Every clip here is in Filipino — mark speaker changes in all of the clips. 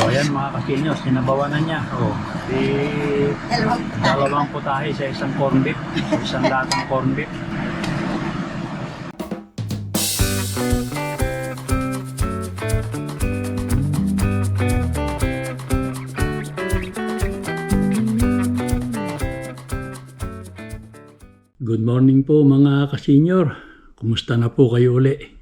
Speaker 1: So ayan mga kasinyos, sinabawan na niya. Oh, dalawang putahe sa isang corn beef, isang latang corn beef. Good morning po mga kasenyor. Kumusta na po kayo uli?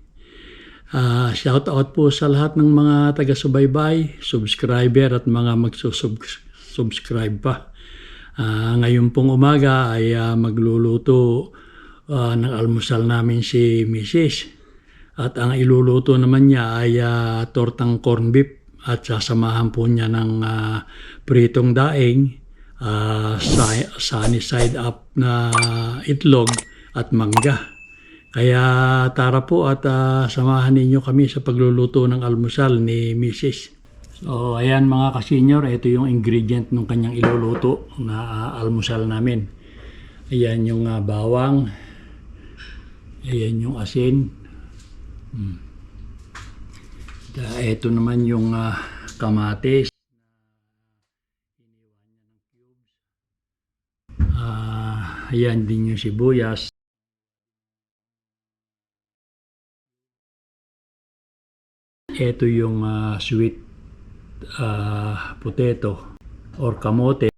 Speaker 1: Shout out po sa lahat ng mga taga-subaybay, subscriber at mga magsusubscribe pa. Ngayon pong umaga ay magluluto ng almusal namin si Mrs. At ang iluluto naman niya ay tortang corn beef at sasamahan po niya ng pritong daing, sunny side up na itlog at mangga. Kaya tara po at samahan ninyo kami sa pagluluto ng almusal ni Mrs. So ayan mga kasenyor, ito yung ingredient ng kanyang iluluto na almusal namin. Ayan yung bawang, ayan yung asin, ito naman yung kamatis, ayan din yung sibuyas. Ito yung sweet potato or kamote.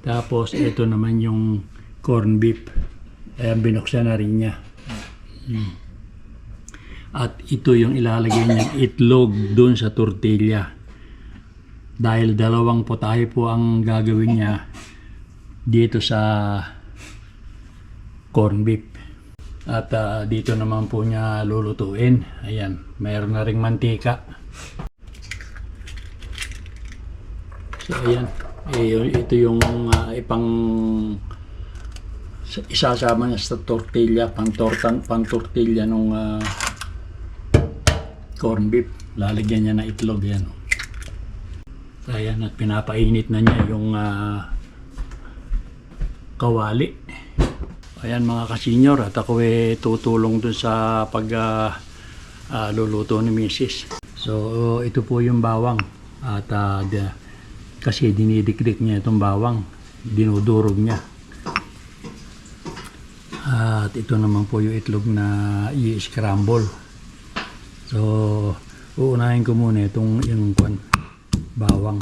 Speaker 1: Tapos ito naman yung corn beef. Ayan, binuksan na rin niya. At ito yung ilalagay niyang itlog dun sa tortilla. Dahil dalawang potahe po ang gagawin niya dito sa corn beef. At dito naman po niya lulutuin. Ayan, mayroon na ring mantika. So ayan, ito yung isasama niya sa tortilla, pang tortilla nung corn beef. Lalagyan niya ng itlog yan. So ayan, at pinapainit na niya yung kawali. Ayan mga kasenyor, at ako tutulong dun sa pagluluto ni Mrs. So ito po yung bawang at kasi dinidikdik niya itong bawang, dinudurog niya. At ito naman po yung itlog na i-scramble. So uunahin ko muna itong yung bawang.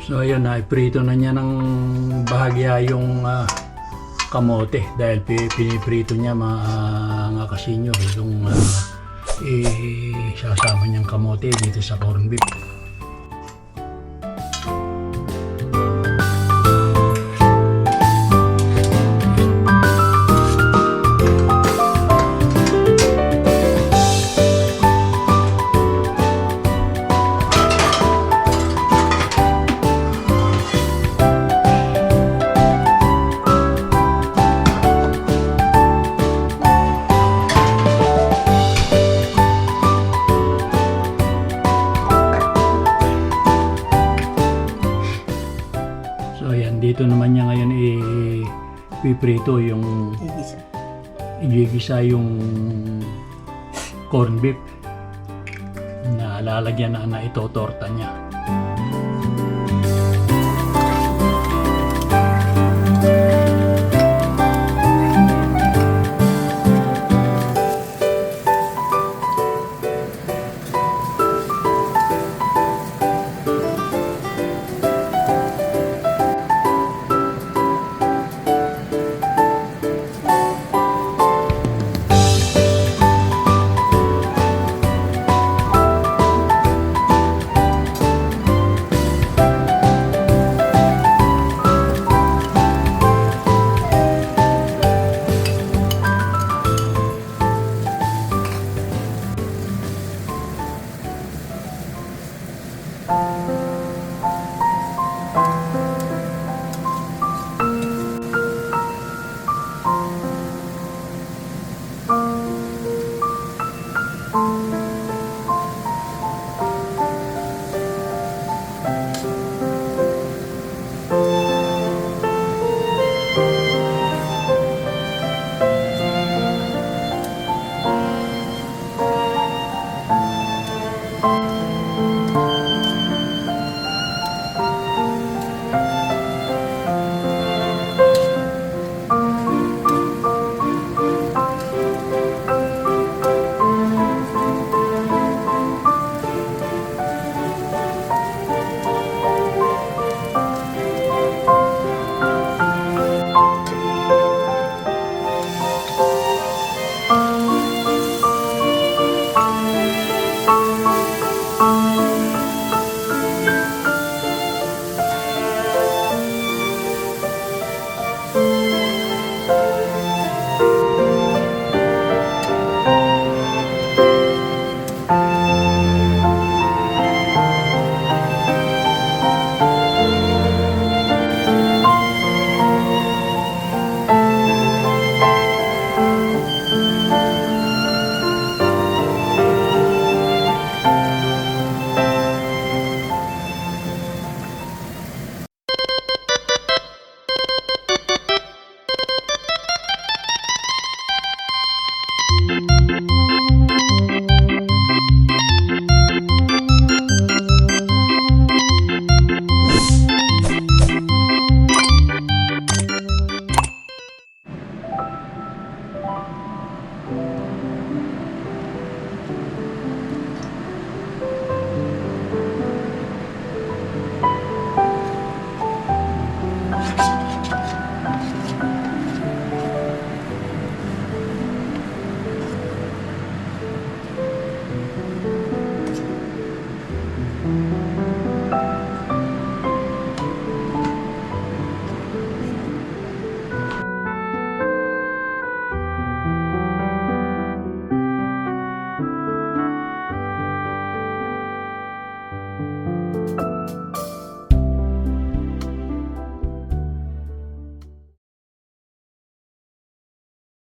Speaker 1: So ayun, prito na niya ng bahagya yung kamote dahil piniprito niya mga kasenyor yung sasama niyang kamote dito sa corn beef. Dito naman niya ngayon ipiprito yung igigisa yung corn beef na lalagyan na itotorta niya.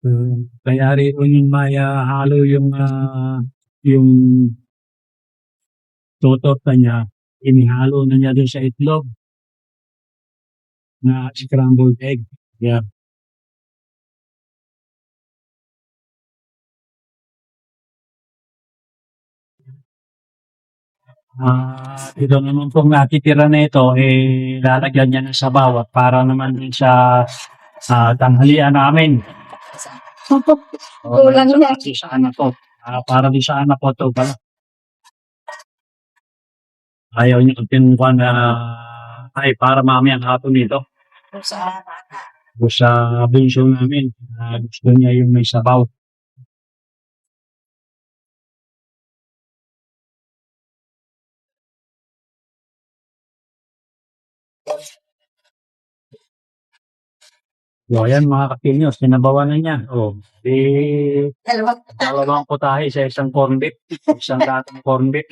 Speaker 1: Kaya rin yung maya halo yung totorta niya, inihalo na niya dun sa itlog na scrambled egg. Yeah. Ito naman pong natitira na ito, lalagyan niya ng sabaw at para naman din sa tanghalian namin.
Speaker 2: Kulang na.
Speaker 1: Sa anak ko. Para din sa anak ko ito pala. Ayaw niya tinukuha na ay para mamayang hapon nito. O sa bunso namin, gusto niya yung may sabaw. So, ayan mga kakinyos, sinabawan na niya. Dalawang putahe sa isang corn beef. Isang latang corn beef.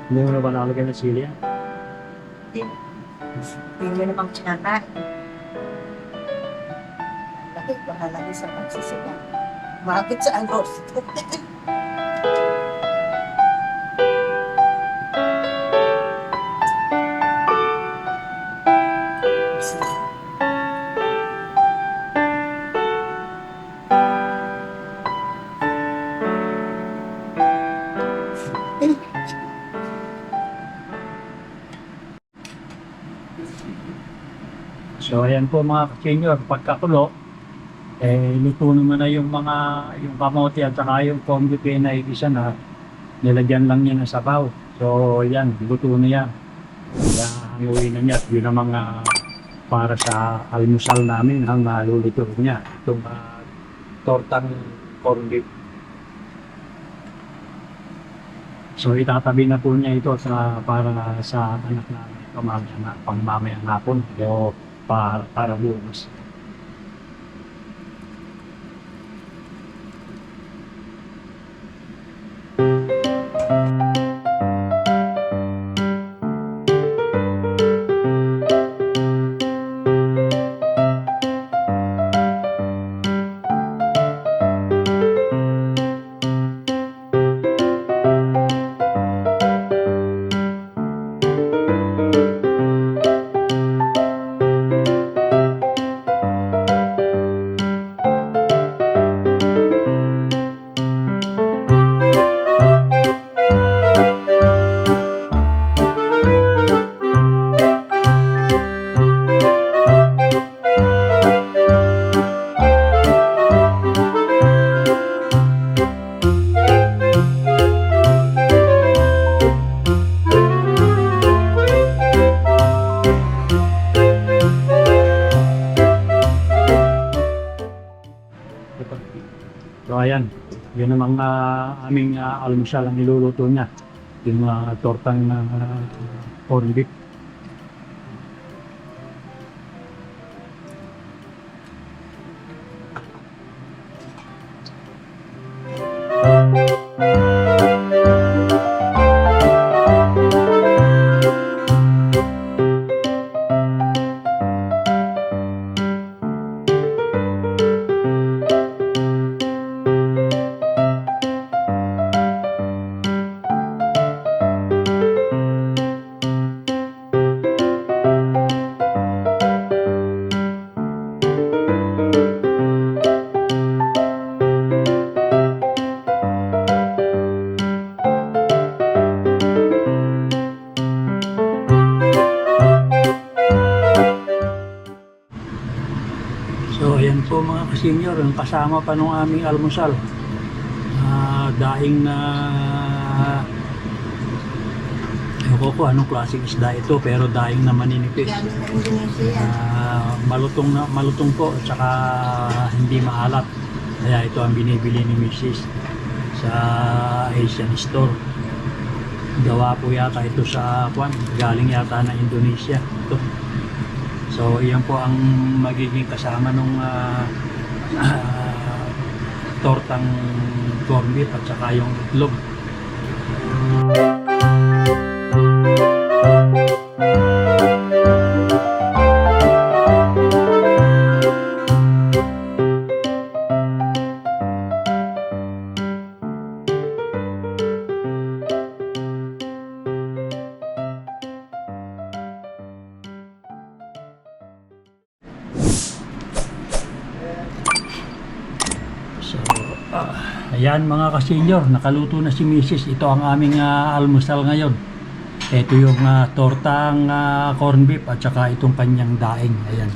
Speaker 1: Hindi mo na ba nakalagay ng sili?
Speaker 2: Hindi mo namang kinakain. Bakit baka lagi sa pagsisiga? Bakit sa agos?
Speaker 1: So ayan po mga ka-senior, pagkakulo, luto naman na yung kamote at saka yung corned beef na igisa na, nilagyan lang niya ng sabaw. So yan, luto na yan. Kaya hanguin na niya, yun ang mga para sa almusal namin ang naluluto niya. Itong tortang corned beef. So itatabi na po niya ito para sa anak namin ito pang mamayang hapon. So, para bukas. So ayan, yun ang mga aming almusal ang niluluto niya. Yung tortang corned beef. So ayan po mga ka-senior, ang kasama pa nung aming almusal. Daing na Ako ko anong klaseng isda ito, pero daing na maninipis.
Speaker 2: Galing sa Indonesia.
Speaker 1: Malutong po at saka hindi maalat. Kaya ito ang binibili ni Mrs. sa Asian store. Gawa po yata ito sa galing yata na Indonesia ito. So iyan po ang magiging kasama nung tortang corned beef at saka yung itlog. So, ayan mga ka-senior, nakaluto na si Mrs. Ito ang aming almusal ngayon. Ito yung tortang corned beef at saka itong kanyang daing. Ayan.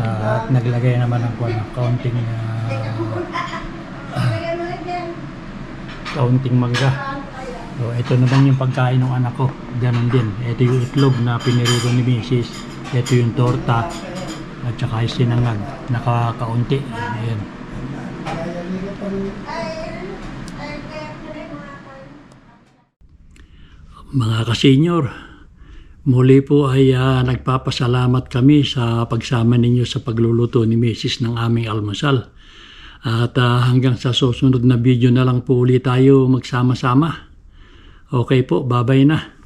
Speaker 1: At naglagay naman ng kaunting mangga. So, ito naman yung pagkain ng anak ko. Ganon din. Ito yung itlog na pinirito ni Mrs. Ito yung torta at saka yung sinangag. Nakakaunti. Ayan. Mga ka-senior, muli po ay nagpapasalamat kami sa pagsama ninyo sa pagluluto ni Mrs. ng aming almusal. At hanggang sa susunod na video na lang po ulit tayo magsama-sama. Okay po, bye-bye na.